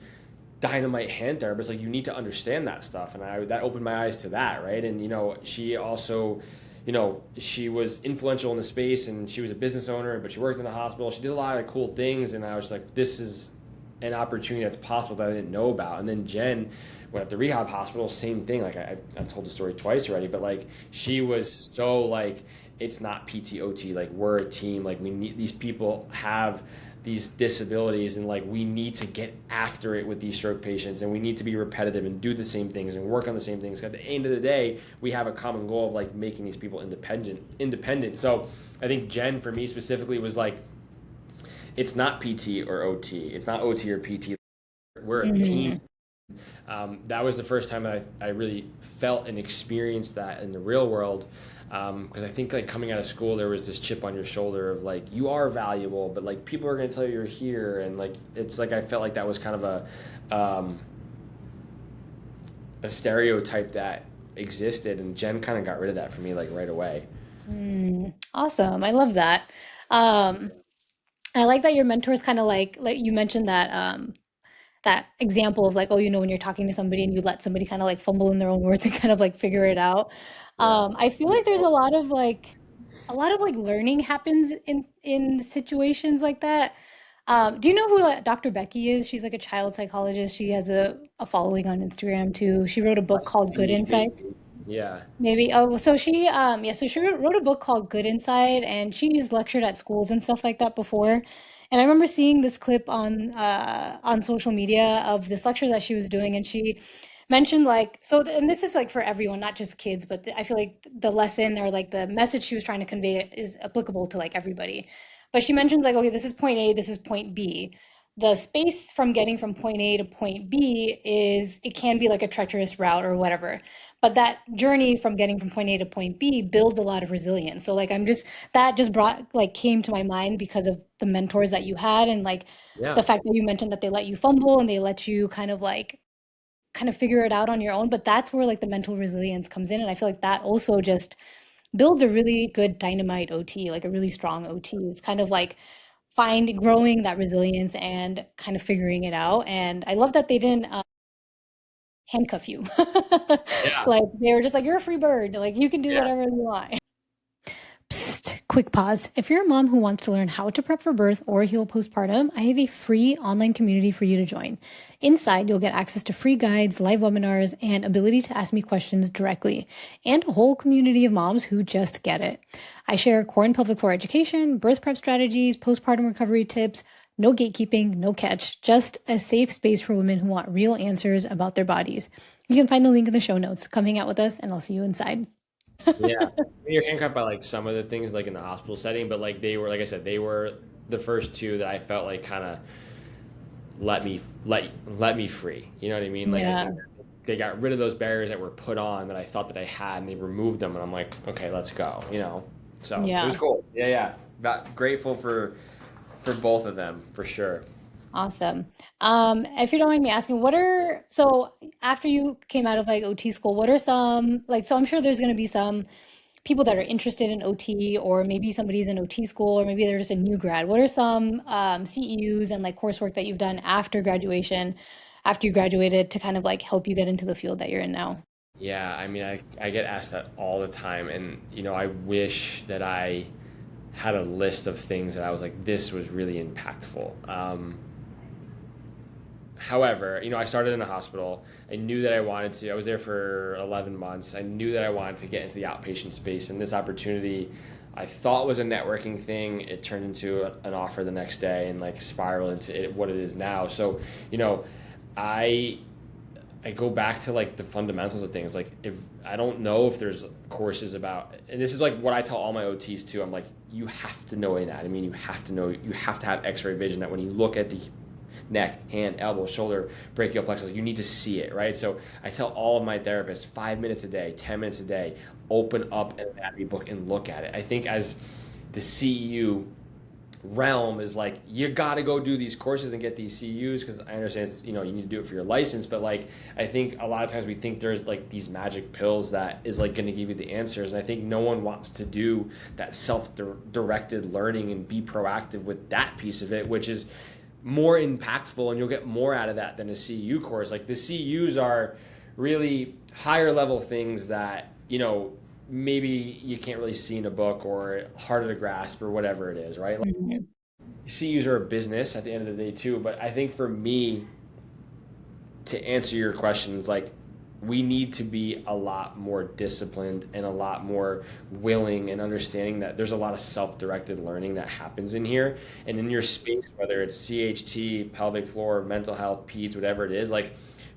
dynamite hand therapist, like you need to understand that stuff. And I that opened my eyes to that, right? And you know, she also, you know, she was influential in the space and she was a business owner, but she worked in the hospital. She did a lot of cool things, and I was like, this is an opportunity that's possible that I didn't know about. And then Jen went up to rehab hospital, same thing. Like I've told the story twice already, but like she was so like, it's not PTOT, like we're a team, like we need, these people have these disabilities and like we need to get after it with these stroke patients, and we need to be repetitive and do the same things and work on the same things. At the end of the day, we have a common goal of like making these people independent. So I think Jen for me specifically was like, it's not PT or OT, it's not OT or PT, we're a team. mhm. That was the first time I really felt and experienced that in the real world. Because I think like coming out of school, there was this chip on your shoulder of like, you are valuable, but like people are going to tell you you're here. And like, it's like, I felt like that was kind of a stereotype that existed. And Jen kind of got rid of that for me like right away. Mm, awesome. I love that. Um, I like that your mentors kind of like you mentioned that that example of like, oh, you know, when you're talking to somebody and you let somebody kind of like fumble in their own words and kind of like figure it out. Yeah. I feel like there's a lot of like learning happens in situations like that. Do you know who like, Dr. Becky is? She's like a child psychologist. She has a following on Instagram too. She wrote a book called Good Insight. Maybe. Yeah. Maybe. Oh, so she, yeah, so she wrote a book called Good Inside, and she's lectured at schools and stuff like that before. And I remember seeing this clip on social media of this lecture that she was doing, and she mentioned like, so, and this is like for everyone, not just kids, but I feel like the lesson or like the message she was trying to convey is applicable to like everybody. But she mentions like, okay, this is point A, this is point B. The space from getting from point A to point B is, it can be like a treacherous route or whatever, but that journey from getting from point A to point B builds a lot of resilience. So like I'm just, that just brought like came to my mind because of the mentors that you had, and like the Yeah. fact that you mentioned that they let you fumble and they let you kind of like kind of figure it out on your own. But that's where like the mental resilience comes in, and I feel like that also just builds a really good dynamite OT, like a really strong OT. It's kind of like find growing that resilience and kind of figuring it out. And I love that they didn't handcuff you. Yeah. Like they were just like, you're a free bird. Like you can do Yeah. whatever you want. Psst, Quick pause. If you're a mom who wants to learn how to prep for birth or heal postpartum, I have a free online community for you to join. Inside, you'll get access to free guides, live webinars, and ability to ask me questions directly, and a whole community of moms who just get it. I share core and pelvic floor education, birth prep strategies, postpartum recovery tips, no gatekeeping, no catch, just a safe space for women who want real answers about their bodies. You can find the link in the show notes. Come hang out with us, and I'll see you inside. Yeah. You're handcuffed by like some of the things like in the hospital setting, but like they were, like I said, they were the first two that I felt like kind of let me free. You know what I mean? Like I Yeah. think they got rid of those barriers that were put on that I thought that I had, and they removed them, and I'm like, okay, let's go. So it Yeah. was cool. Yeah, yeah. Grateful for both of them for sure. Awesome. If you don't mind me asking, so after you came out of like OT school, what are some like so I'm sure there's going to be some people that are interested in OT, or maybe somebody's in OT school, or maybe they're just a new grad. What are some CEUs and like coursework that you've done after graduation, after you graduated, to kind of like help you get into the field that you're in now? Yeah, I mean, I get asked that all the time, and I wish that I had a list of things that I was like, this was really impactful. However, I started in a hospital. I knew that I wanted to. I was there for 11 months. I knew that I wanted to get into the outpatient space, and this opportunity I thought was a networking thing. It turned into an offer the next day and like spiraled into what it is now. So, you know, I I go back to like the fundamentals of things. Like if I don't know if there's courses about, and this is like what I tell all my OTs too. I'm like, you have to know anatomy. You have to know. You have to have X-ray vision. That when you look at the neck, hand, elbow, shoulder, brachial plexus, you need to see it, right? So I tell all of my therapists, 5 minutes a day, 10 minutes a day, open up an anatomy book and look at it. I think as the CEU realm is like you got to go do these courses and get these CUs because I understand you need to do it for your license, but like I think a lot of times we think there's like these magic pills that is like going to give you the answers, and I think no one wants to do that self-directed learning and be proactive with that piece of it, which is more impactful and you'll get more out of that than a CU course. Like the CUs are really higher level things that maybe you can't really see in a book or harder to grasp or whatever it is, right? Like, Mhm. CUs are a business at the end of the day too, but I think for me to answer your questions, like we need to be a lot more disciplined and a lot more willing and understanding that there's a lot of self-directed learning that happens in here and in your space, whether it's CHT, pelvic floor, mental health, peds, whatever it is. Like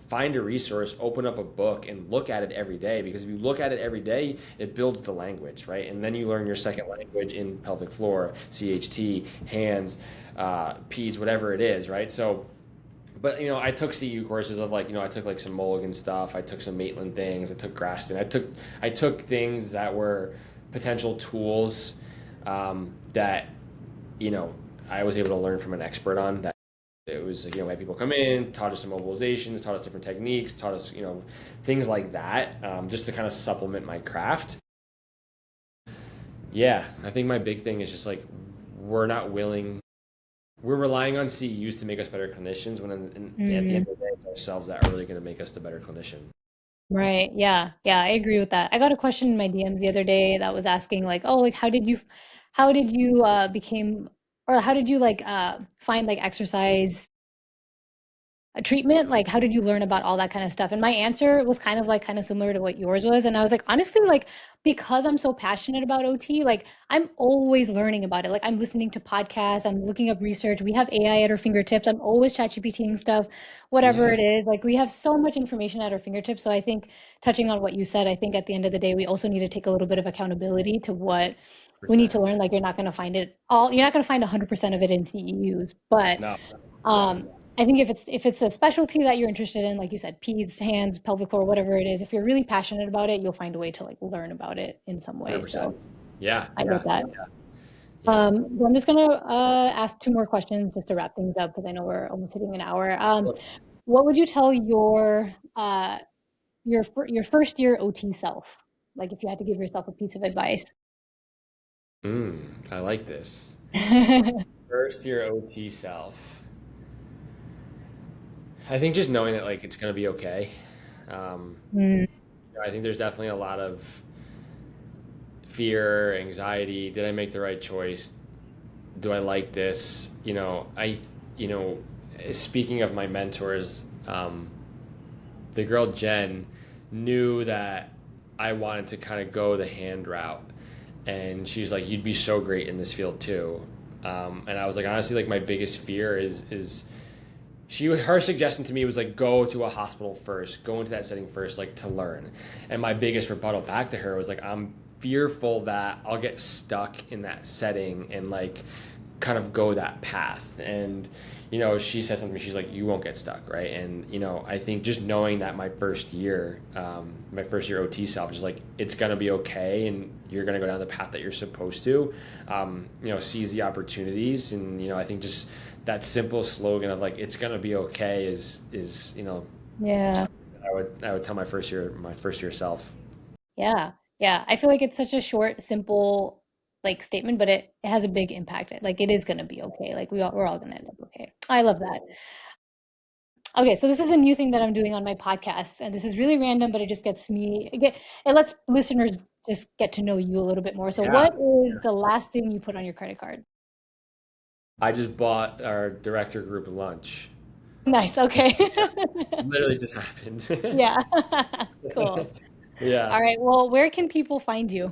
find a resource, open up a book and look at it every day, because if you look at it every day, it builds the language, right? And then you learn your second language in pelvic floor, CHT, hands, peds, whatever it is, right? So but I took CU courses of like I took like some Mulligan stuff, I took some Maitland things, I took Graston, I took things that were potential tools that I was able to learn from an expert on. That it was we had people come in, taught us some mobilizations, taught us different techniques, taught us things like that, just to kind of supplement my craft. Yeah, I think my big thing is just like we're not willing we're relying on CEUs to make us better clinicians when at the Mm, end of the day, it's ourselves that are really going to make us the better clinician. right. Yeah. Yeah, I agree with that. I got a question in my DMs the other day that was asking like, "Oh, like how did you became or how did you like find like exercise a treatment? Like, how did you learn about all that kind of stuff?" And my answer was kind of similar to what yours was. And I was like, honestly, like, because I'm so passionate about OT, like, I'm always learning about it. Like, I'm listening to podcasts, I'm looking up research. We have AI at our fingertips. I'm always chat GPTing stuff, whatever Yeah, it is. Like, we have so much information at our fingertips. So I think touching on what you said, I think at the end of the day, we also need to take a little bit of accountability to what we need 100%. to learn. Like, you're not going to find 100% of it in CEUs, but No, no, I think if it's a specialty that you're interested in, like you said, peds, hands, pelvic floor, whatever it is, if you're really passionate about it, you'll find a way to like learn about it in some way. 100%. So Yeah, I get yeah, that. yeah. So I'm just gonna ask two more questions just to wrap things up because I know we're almost hitting an hour. What would you tell your first year OT self? Like if you had to give yourself a piece of advice. I like this. First year OT self. I think just knowing that like it's gonna be okay. Um, Mm, I think there's definitely a lot of fear, anxiety. Did I make the right choice? Do I like this? You know, speaking of my mentors, the girl Jen knew that I wanted to kind of go the hand route, and she's like, "You'd be so great in this field too." And I was like, honestly, like my biggest fear is her suggestion to me was like go to a hospital first, go into that setting first, like to learn. And my biggest rebuttal back to her was like, I'm fearful that I'll get stuck in that setting and like kind of go that path. And she said something, she's like, you won't get stuck, right? And I think just knowing that my first year OT self is like, it's gonna be okay, and you're gonna go down the path that you're supposed to. Seize the opportunities, and I think just that simple slogan of like, it's gonna be okay is Yeah. something that I would tell my first year self. Yeah. Yeah. I feel like it's such a short, simple like statement, but it has a big impact. Like it is going to be okay. Like we're all going to end up okay. I love that. Okay, so this is a new thing that I'm doing on my podcast, and this is really random, but it just it lets listeners just get to know you a little bit more. So Yeah. what is the last thing you put on your credit card? I just bought our director group lunch. Nice. Okay. Yeah, literally just happened. Yeah. Cool. Yeah. All right. Well, where can people find you?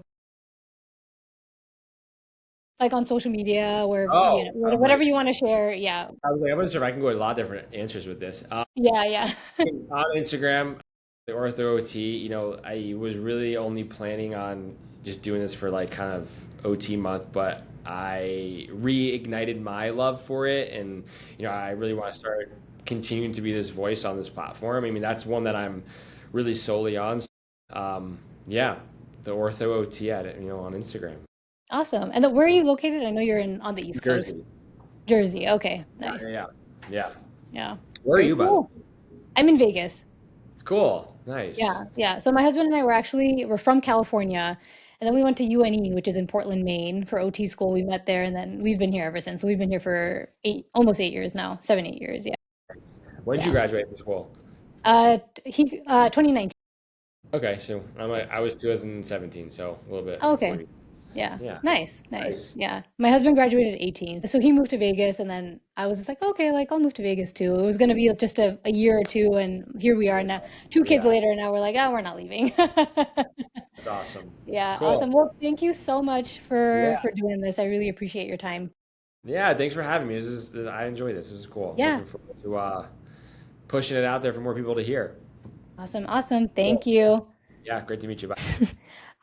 Like on social media or Oh, I'm whatever like, you want to share. Yeah. I was like, I'm not sure if I can go with a lot of different answers with this. Yeah, yeah. On Instagram, the Ortho OT, I was really only planning on just doing this for like kind of OT month, but I reignited my love for it. And, I really want to start continuing to be this voice on this platform. I mean, that's one that I'm really solely on. Yeah, the Ortho OT at it, on Instagram. Awesome. And where are you located? I know you're in on the New East Coast. Jersey. Jersey. Okay. Yeah, Nice. yeah, yeah. Yeah. Yeah. Where are Very you, by the way? cool. I'm in Vegas. Cool. Yeah, Nice. yeah. So my husband and I we're from California, and then we went to UNE, which is in Portland, Maine, for OT school. We met there, and then we've been here ever since. So we've been here for almost 8 years now, 7, 8 years. Yeah, Nice. When did you yeah. graduate from school? 2019. Okay, so I was 2017, so a little bit Oh, before okay. you. Yeah. Yeah, Nice, nice. nice. Yeah. My husband graduated at 18. So he moved to Vegas, and then I was just like, okay, like I'll move to Vegas too. It was gonna be just a year or two, and here we are now, 2 kids Yeah, later, now we're like, oh, we're not leaving. that's awesome. Yeah, awesome. Cool. Well, thank you so much Yeah, for doing this. I really appreciate your time. yeah. Thanks for having me. I enjoyed this. This was cool. I'm Yeah. looking forward to pushing it out there for more people to hear. Awesome. Awesome. Thank Cool. you. Yeah, great to meet you. Bye.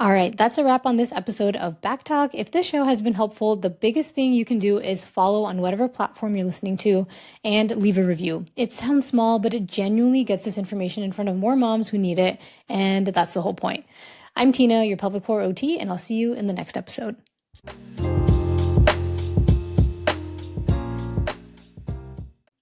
All right, that's a wrap on this episode of BhakTalk. If this show has been helpful, the biggest thing you can do is follow on whatever platform you're listening to and leave a review. It sounds small, but it genuinely gets this information in front of more moms who need it, and that's the whole point. I'm Tina, your pelvic floor OT, and I'll see you in the next episode.